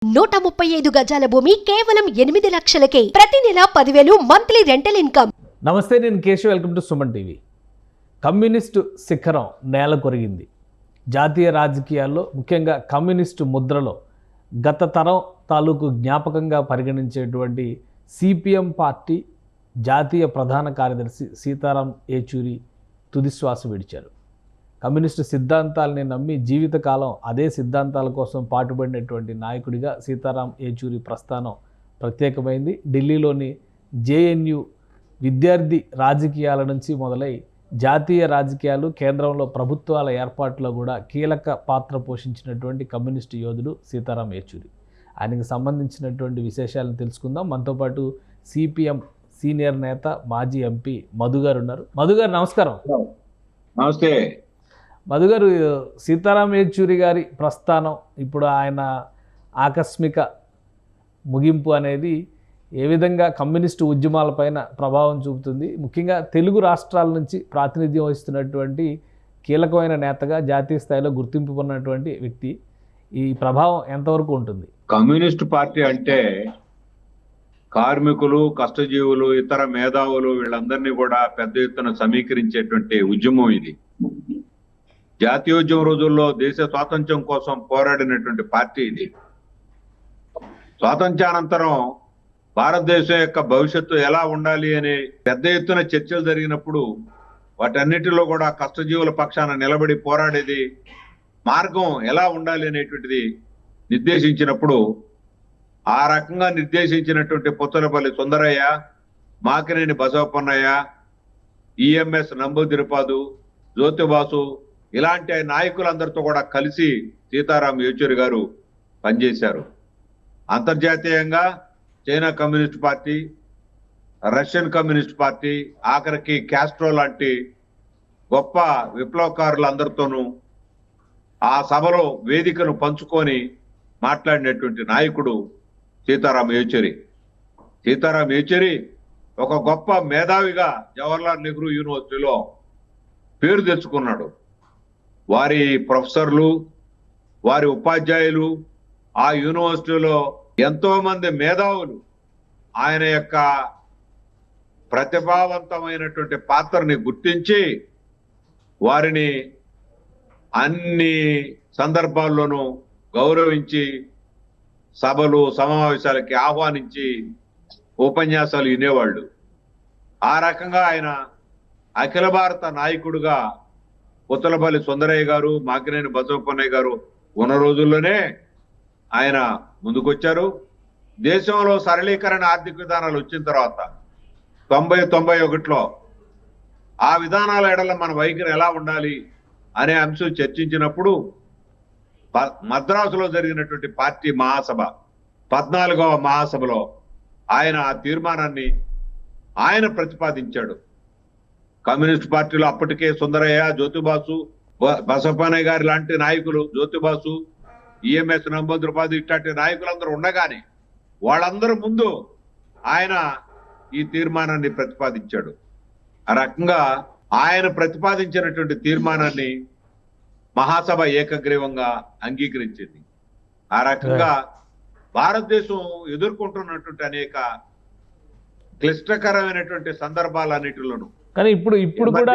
135 గజాల భూమి కేవలం 8 లక్షలకే. ప్రతి నెల 10,000 మంత్లీ రెంటల్ ఇన్కమ్. నమస్తే, నేను Keshav. Welcome to Suman TV. Communist శిఖరం నేల కొరిగింది. జాతీయ రాజకీయాల్లో ముఖ్యంగా కమ్యూనిస్టు ముద్రలో గత తరం తాలూకు జ్ఞాపకంగా పరిగణించేటువంటి సిపిఎం పార్టీ జాతీయ ప్రధాన కార్యదర్శి సీతారాం ఏచూరి తుదిశ్వాస విడిచారు. కమ్యూనిస్టు సిద్ధాంతాలని నమ్మి జీవితకాలం అదే సిద్ధాంతాల కోసం పాటుపడినటువంటి నాయకుడిగా సీతారాం ఏచూరి ప్రస్థానం ప్రత్యేకమైంది. ఢిల్లీలోని జేఎన్యు విద్యార్థి రాజకీయాల నుంచి మొదలై జాతీయ రాజకీయాలు, కేంద్రంలో ప్రభుత్వాల ఏర్పాటులో కూడా కీలక పాత్ర పోషించినటువంటి కమ్యూనిస్టు యోధుడు సీతారాం ఏచూరి. ఆయనకు సంబంధించినటువంటి విశేషాలను తెలుసుకుందాం. మనతో పాటు సిపిఎం సీనియర్ నేత, మాజీ ఎంపీ మధు గారు ఉన్నారు. మధు గారు నమస్కారం. నమస్తే. మధు గారు, సీతారాం ఏచూరి గారి ప్రస్థానం, ఇప్పుడు ఆయన ఆకస్మిక ముగింపు అనేది ఏ విధంగా కమ్యూనిస్టు ఉద్యమాలపైన ప్రభావం చూపుతుంది? ముఖ్యంగా తెలుగు రాష్ట్రాల నుంచి ప్రాతినిధ్యం వహిస్తున్నటువంటి కీలకమైన నేతగా జాతీయ స్థాయిలో గుర్తింపు పొందినటువంటి వ్యక్తి, ఈ ప్రభావం ఎంతవరకు ఉంటుంది? కమ్యూనిస్ట్ పార్టీ అంటే కార్మికులు, కష్టజీవులు, ఇతర మేధావులు వీళ్ళందరినీ కూడా పెద్ద ఎత్తున సమీకరించేటువంటి ఉద్యమం ఇది. జాతీయోద్యమ రోజుల్లో దేశ స్వాతంత్ర్యం కోసం పోరాడినటువంటి పార్టీ ఇది. స్వాతంత్ర్యానంతరం భారతదేశం యొక్క భవిష్యత్తు ఎలా ఉండాలి అనే పెద్ద ఎత్తున చర్చలు జరిగినప్పుడు వాటన్నిటిలో కూడా కష్టజీవుల పక్షాన నిలబడి పోరాడేది, మార్గం ఎలా ఉండాలి అనేటువంటిది నిర్దేశించినప్పుడు ఆ రకంగా నిర్దేశించినటువంటి పుత్తలపల్లి సుందరయ్య, మాకినేని బసవపన్నయ్య, ఈఎంఎస్ నంబూదిరిపాదు, జ్యోతిబాసు ఇలాంటి నాయకులందరితో కూడా కలిసి సీతారాం ఏచూరి గారు పనిచేశారు. అంతర్జాతీయంగా China communist party, Russian communist party, ఆఖరికి క్యాస్ట్రో లాంటి గొప్ప విప్లవకారులందరితోనూ ఆ సభలో వేదికను పంచుకొని మాట్లాడినటువంటి నాయకుడు సీతారాం ఏచూరి. సీతారాం ఏచూరి ఒక గొప్ప మేధావిగా జవహర్లాల్ నెహ్రూ యూనివర్సిటీలో పేరు తెచ్చుకున్నాడు. వారి ప్రొఫెసర్లు, వారి ఉపాధ్యాయులు, ఆ యూనివర్సిటీలో ఎంతో మంది మేధావులు ఆయన యొక్క ప్రతిభావంతమైనటువంటి పాత్రని గుర్తించి వారిని అన్ని సందర్భాల్లోనూ గౌరవించి సభలు, సమావేశాలకి ఆహ్వానించి ఉపన్యాసాలు వినేవాళ్ళు. ఆ రకంగా ఆయన అఖిల భారత నాయకుడుగా పుత్తలపల్లి సుందరయ్య గారు, మాకినేని బసవపన్నయ్య గారు ఉన్న రోజుల్లోనే ఆయన ముందుకొచ్చారు. దేశంలో సరళీకరణ ఆర్థిక విధానాలు వచ్చిన తర్వాత 90-91లో ఆ విధానాల ఎడల మన వైఖరి ఎలా ఉండాలి అనే అంశం చర్చించినప్పుడు మద్రాసులో జరిగినటువంటి పార్టీ మహాసభ 14వ మహాసభలో ఆయన ఆ తీర్మానాన్ని ఆయన ప్రతిపాదించాడు. కమ్యూనిస్ట్ పార్టీలో అప్పటికే సుందరయ్య, జ్యోతిబాసు, బసవపన్నయ్య గారి లాంటి నాయకులు, జ్యోతిబాసు, ఈఎంఎస్ నంబూదిరిపాదు ఇట్లాంటి నాయకులందరూ ఉండగానే వాళ్ళందరూ ముందు ఆయన ఈ తీర్మానాన్ని ప్రతిపాదించాడు. ఆ రకంగా ఆయన ప్రతిపాదించినటువంటి తీర్మానాన్ని మహాసభ ఏకగ్రీవంగా అంగీకరించింది. ఆ రకంగా భారతదేశం ఎదుర్కొంటున్నటువంటి అనేక క్లిష్టకరమైనటువంటి సందర్భాలన్నిటిలోనూ, కానీ ఇప్పుడు కూడా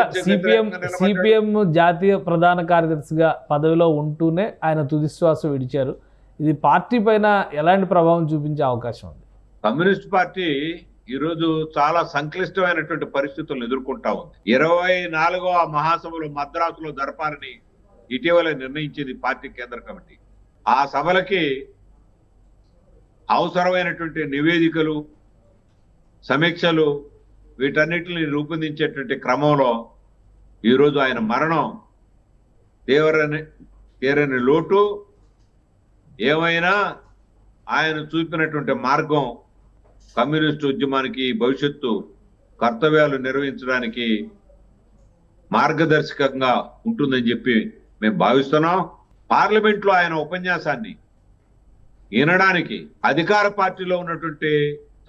సిపిఎం జాతీయ ప్రధాన కార్యదర్శిగా పదవిలో ఉంటూనే ఆయన తుదిశ్వాస విడిచారు. ఇది పార్టీ పైన ఎలాంటి ప్రభావం చూపించే అవకాశం ఉంది? కమ్యూనిస్ట్ పార్టీ ఈరోజు చాలా సంక్లిష్టమైనటువంటి పరిస్థితులను ఎదుర్కొంటా ఉంది. 24వ మహాసభలో మద్రాసులో జరపాలని ఇటీవల నిర్ణయించింది పార్టీ కేంద్ర కమిటీ. ఆ సభలకి అవసరమైనటువంటి నివేదికలు, సమీక్షలు వీటన్నిటిని రూపొందించేటువంటి క్రమంలో ఈరోజు ఆయన మరణం తీరని లోటు. ఏమైనా ఆయన చూపినటువంటి మార్గం కమ్యూనిస్టు ఉద్యమానికి, భవిష్యత్తు కర్తవ్యాలు నిర్వహించడానికి మార్గదర్శకంగా ఉంటుందని చెప్పి మేము భావిస్తున్నాం. పార్లమెంట్లో ఆయన ఉపన్యాసాన్ని వినడానికి అధికార పార్టీలో ఉన్నటువంటి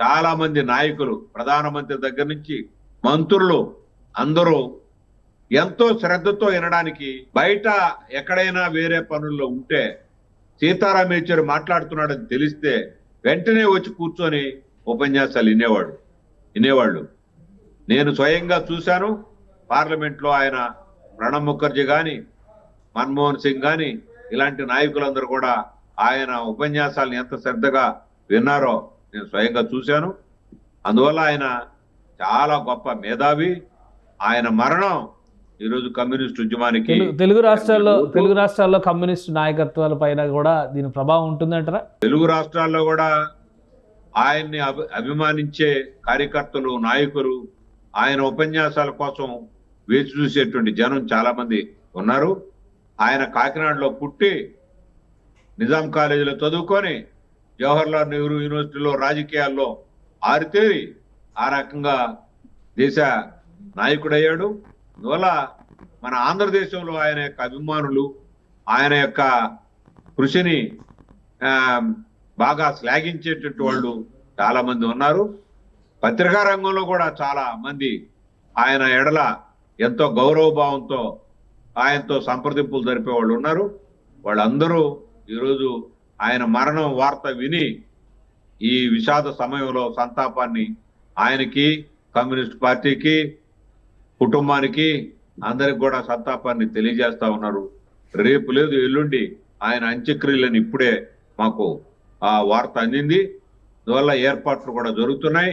చాలా మంది నాయకులు, ప్రధానమంత్రి దగ్గర నుంచి మంత్రులు అందరూ ఎంతో శ్రద్ధతో వినడానికి, బయట ఎక్కడైనా వేరే పనుల్లో ఉంటే సీతారాం యేచూరి మాట్లాడుతున్నాడని తెలిస్తే వెంటనే వచ్చి కూర్చొని ఉపన్యాసాలు వినేవాళ్ళు. నేను స్వయంగా చూశాను. పార్లమెంట్లో ఆయన ప్రణబ్ ముఖర్జీ కానీ, మన్మోహన్ సింగ్ కానీ ఇలాంటి నాయకులందరూ కూడా ఆయన ఉపన్యాసాలను ఎంత శ్రద్ధగా విన్నారో నేను స్వయంగా చూశాను. అందువల్ల ఆయన చాలా గొప్ప మేధావి. ఆయన మరణం ఈరోజు కమ్యూనిస్ట్ ఉద్యమానికి తెలుగు రాష్ట్రాల్లో కమ్యూనిస్ట్ నాయకత్వాల పైన కూడా దీని ప్రభావం ఉంటుందంటారా? తెలుగు రాష్ట్రాల్లో కూడా ఆయన్ని అభిమానించే కార్యకర్తలు, నాయకులు, ఆయన ఉపన్యాసాల కోసం వేచి చూసేటువంటి జనం చాలా మంది ఉన్నారు. ఆయన కాకినాడలో పుట్టి నిజాం కాలేజీలో చదువుకొని జవహర్లాల్ నెహ్రూ యూనివర్సిటీలో రాజకీయాల్లో ఆరితేరి ఆ రకంగా దేశ నాయకుడయ్యాడు. అందువల్ల మన ఆంధ్రదేశంలో ఆయన యొక్క అభిమానులు, ఆయన యొక్క కృషిని బాగా శ్లాఘించేటటువంటి వాళ్ళు చాలా మంది ఉన్నారు. పత్రికా రంగంలో కూడా చాలా మంది ఆయన ఎడల ఎంతో గౌరవభావంతో ఆయనతో సంప్రదింపులు జరిపే వాళ్ళు ఉన్నారు. వాళ్ళందరూ ఈరోజు ఆయన మరణం వార్త విని ఈ విషాద సమయంలో సంతాపాన్ని ఆయనకి, కమ్యూనిస్ట్ పార్టీకి, కుటుంబానికి అందరికి కూడా సంతాపాన్ని తెలియజేస్తా ఉన్నారు. రేపు లేదు ఎల్లుండి ఆయన అంత్యక్రియలను ఇప్పుడే మాకు ఆ వార్త అందింది. అందువల్ల ఏర్పాట్లు కూడా జరుగుతున్నాయి.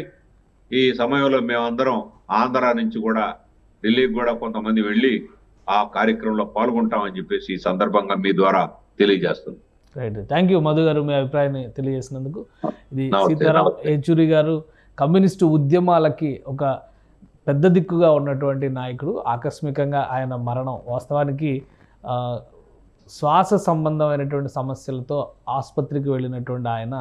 ఈ సమయంలో మేమందరం ఆంధ్ర నుంచి కూడా ఢిల్లీకి కూడా కొంతమంది వెళ్ళి ఆ కార్యక్రమంలో పాల్గొంటామని చెప్పేసి ఈ సందర్భంగా మీ ద్వారా తెలియజేస్తుంది. రైట్, థ్యాంక్ యూ మధు గారు, మీ అభిప్రాయాన్ని తెలియజేసినందుకు. ఇది సీతారాం యేచూరి గారు కమ్యూనిస్టు ఉద్యమాలకి ఒక పెద్ద దిక్కుగా ఉన్నటువంటి నాయకుడు. ఆకస్మికంగా ఆయన మరణం వాస్తవానికి శ్వాస సంబంధమైనటువంటి సమస్యలతో ఆసుపత్రికి వెళ్ళినటువంటి ఆయన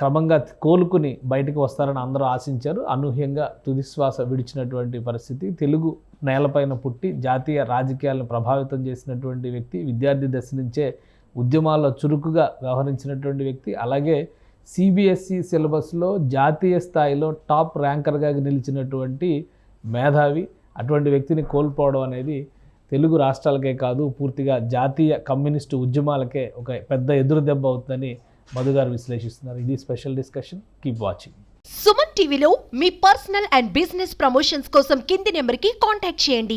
క్రమంగా కోలుకుని బయటకు వస్తారని అందరూ ఆశించారు. అనూహ్యంగా తుదిశ్వాస విడిచినటువంటి పరిస్థితి. తెలుగు నేలపైన పుట్టి జాతీయ రాజకీయాలను ప్రభావితం చేసినటువంటి వ్యక్తి, విద్యార్థి దశ నుంచే ఉద్యమాల్లో చురుకుగా వ్యవహరించినటువంటి వ్యక్తి, అలాగే సిబిఎస్ఈ సిలబస్లో జాతీయ స్థాయిలో టాప్ ర్యాంకర్గా నిలిచినటువంటి మేధావి. అటువంటి వ్యక్తిని కోల్పోవడం అనేది తెలుగు రాష్ట్రాలకే కాదు, పూర్తిగా జాతీయ కమ్యూనిస్టు ఉద్యమాలకే ఒక పెద్ద ఎదురు దెబ్బ అవుతుందని మధు గారు విశ్లేషిస్తున్నారు. ఇది special discussion. Keep watching. Suman టీవీలో మీ పర్సనల్ అండ్ బిజినెస్ ప్రమోషన్స్ కోసం కింది నెంబర్కి కాంటాక్ట్ చేయండి.